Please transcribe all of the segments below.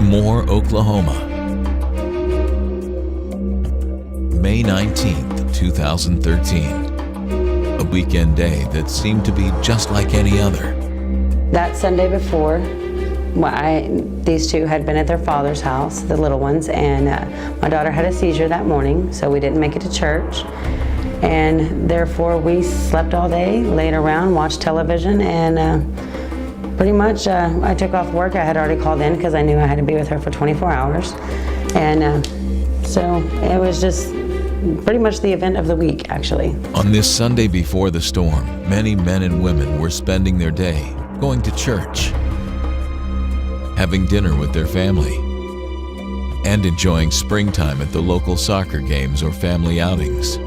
Moore, Oklahoma. May 19th, 2013. A weekend day that seemed to be just like any other. That Sunday before, these two had been at their father's house, the little ones, and my daughter had a seizure that morning, so we didn't make it to church. And therefore, we slept all day, laid around, watched television, and pretty much I took off work. I had already called in because I knew I had to be with her for 24 hours. And so it was just pretty much the event of the week, actually. On this Sunday before the storm, many men and women were spending their day going to church, having dinner with their family, and enjoying springtime at the local soccer games or family outings.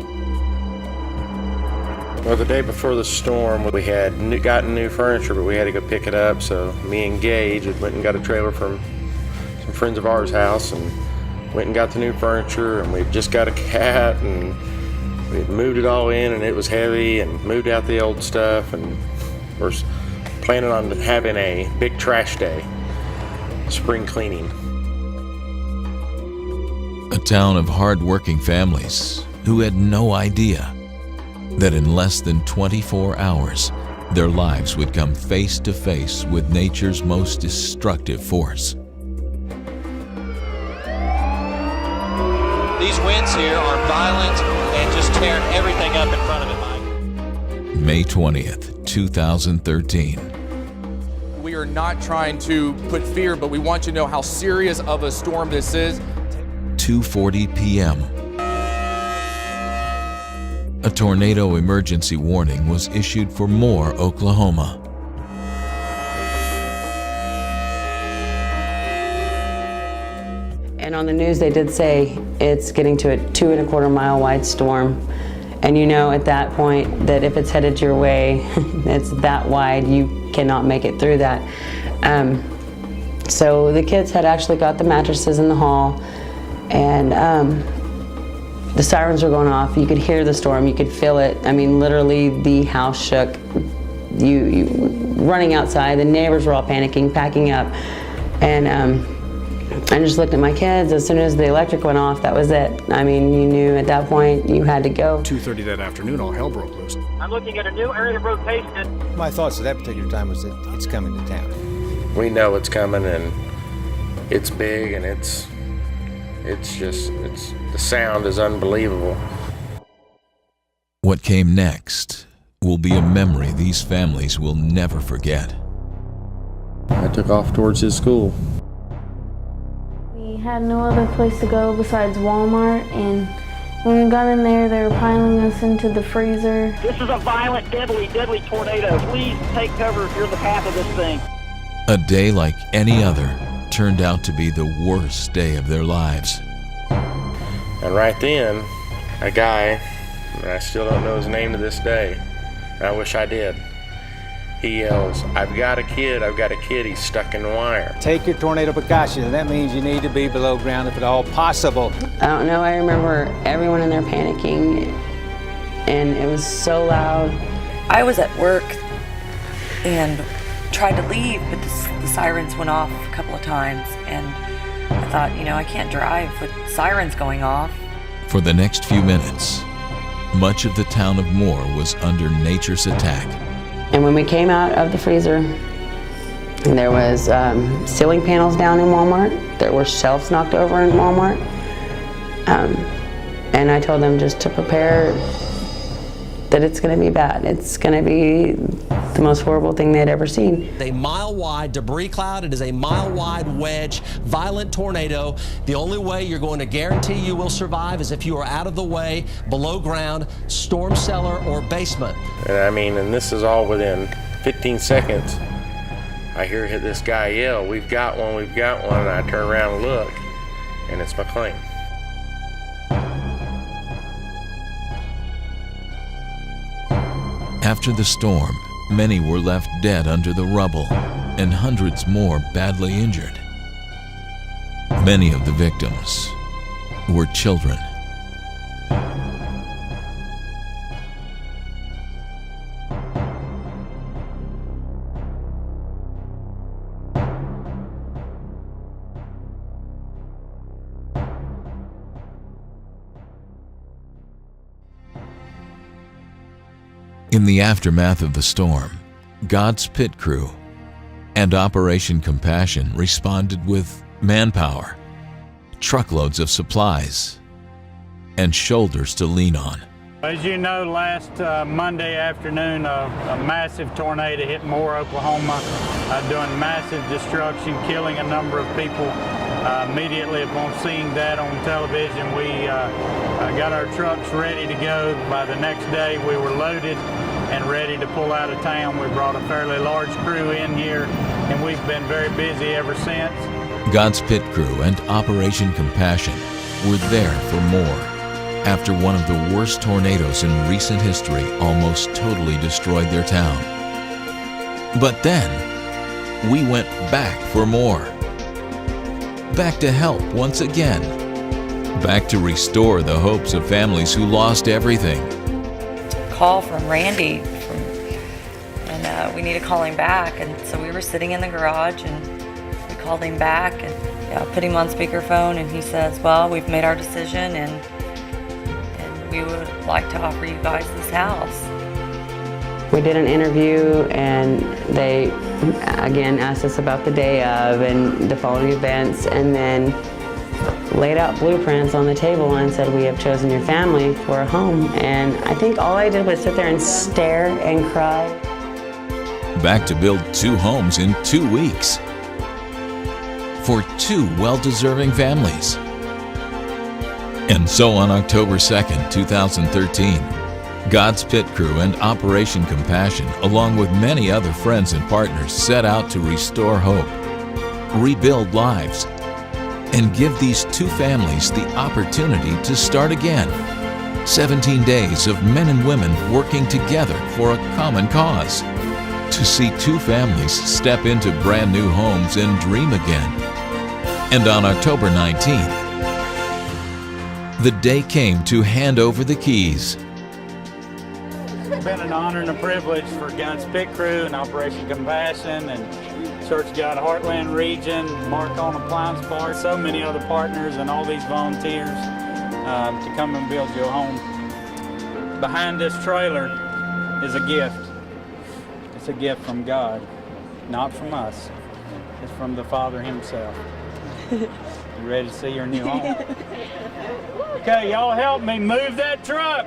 Well, the day before the storm, we had gotten new furniture, but we had to go pick it up, so me and Gage went and got a trailer from some friends of ours' house and went and got the new furniture, and we just got a cat, and we moved it all in, and it was heavy, and moved out the old stuff, and we're planning on having a big trash day, spring cleaning. A town of hard-working families who had no idea that in less than 24 hours, their lives would come face to face with nature's most destructive force. These winds here are violent and just tearing everything up in front of it, Mike. May 20th, 2013. We are not trying to put fear, but we want you to know how serious of a storm this is. 2:40 p.m. A tornado emergency warning was issued for Moore, Oklahoma. And on the news they did say it's getting to a 2¼ mile wide storm. And you know at that point that if it's headed your way, it's that wide, you cannot make it through that. So the kids had actually got the mattresses in the hall, and the sirens were going off. You could hear the storm, you could feel it. I mean, literally the house shook. You running outside, the neighbors were all panicking, packing up. And I just looked at my kids. As soon as the electric went off, that was it. I mean, you knew at that point you had to go. 2:30 that afternoon, all hell broke loose. I'm looking at a new area of rotation. My thoughts at that particular time was that it's coming to town. We know it's coming, and it's big, and the sound is unbelievable. What came next will be a memory these families will never forget. I took off towards his school. We had no other place to go besides Walmart, and when we got in there, they were piling us into the freezer. This is a violent, deadly tornado. Please take cover if you're in the path of this thing. A day like any other turned out to be the worst day of their lives. And right then, a guy, and I still don't know his name to this day, and I wish I did, he yells, I've got a kid, he's stuck in the wire. Take your tornado precautions, and that means you need to be below ground if at all possible. I don't know, I remember everyone in there panicking, and it was so loud. I was at work and tried to leave, but the sirens went off a couple of times, and I thought, I can't drive with sirens going off. For the next few minutes, much of the town of Moore was under nature's attack. And when we came out of the freezer, there was ceiling panels down in Walmart. There were shelves knocked over in Walmart. And I told them just to prepare that it's going to be bad. It's going to be the most horrible thing they'd ever seen. A mile-wide debris cloud. It is a mile-wide wedge, violent tornado. The only way you're going to guarantee you will survive is if you are out of the way, below ground, storm cellar, or basement. And this is all within 15 seconds. I hear this guy yell, we've got one, and I turn around and look, and it's McLean. After the storm, many were left dead under the rubble, and hundreds more badly injured. Many of the victims were children. In the aftermath of the storm, God's pit crew and Operation Compassion responded with manpower, truckloads of supplies, and shoulders to lean on. As you know, last Monday afternoon, a massive tornado hit Moore, Oklahoma, doing massive destruction, killing a number of people. Immediately upon seeing that on television, we got our trucks ready to go. By the next day, we were loaded and ready to pull out of town. We brought a fairly large crew in here, and we've been very busy ever since. God's pit crew and Operation Compassion were there for more after one of the worst tornadoes in recent history almost totally destroyed their town. But then, we went back for more. Back to help once again. Back to restore the hopes of families who lost everything. Call from Randy, and we need to call him back. And so we were sitting in the garage, and we called him back and put him on speakerphone, and he says, well, we've made our decision, and we would like to offer you guys this house. We did an interview, and they again asked us about the day of and the following events, and then laid out blueprints on the table and said, we have chosen your family for a home. And I think all I did was sit there and stare and cry. Back to build 2 homes in 2 weeks for 2 well-deserving families. And so on October 2nd, 2013, God's pit crew and Operation Compassion, along with many other friends and partners, set out to restore hope, rebuild lives, and give these 2 families the opportunity to start again. 17 days of men and women working together for a common cause, to see 2 families step into brand new homes and dream again. And on October 19th, the day came to hand over the keys. It's been an honor and a privilege for God's Pit Crew and Operation Compassion and Church of God Heartland Region, Mark on Appliance Bar, so many other partners and all these volunteers to come and build you a home. Behind this trailer is a gift. It's a gift from God, not from us. It's from the Father himself. You ready to see your new home? Okay, y'all help me move that truck.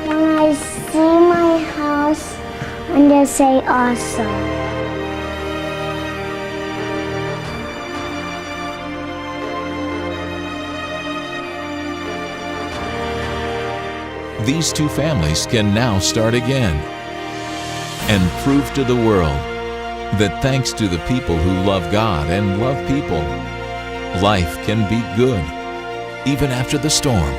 When I see my house, I'm gonna say awesome. These 2 families can now start again and prove to the world that thanks to the people who love God and love people, life can be good even after the storm.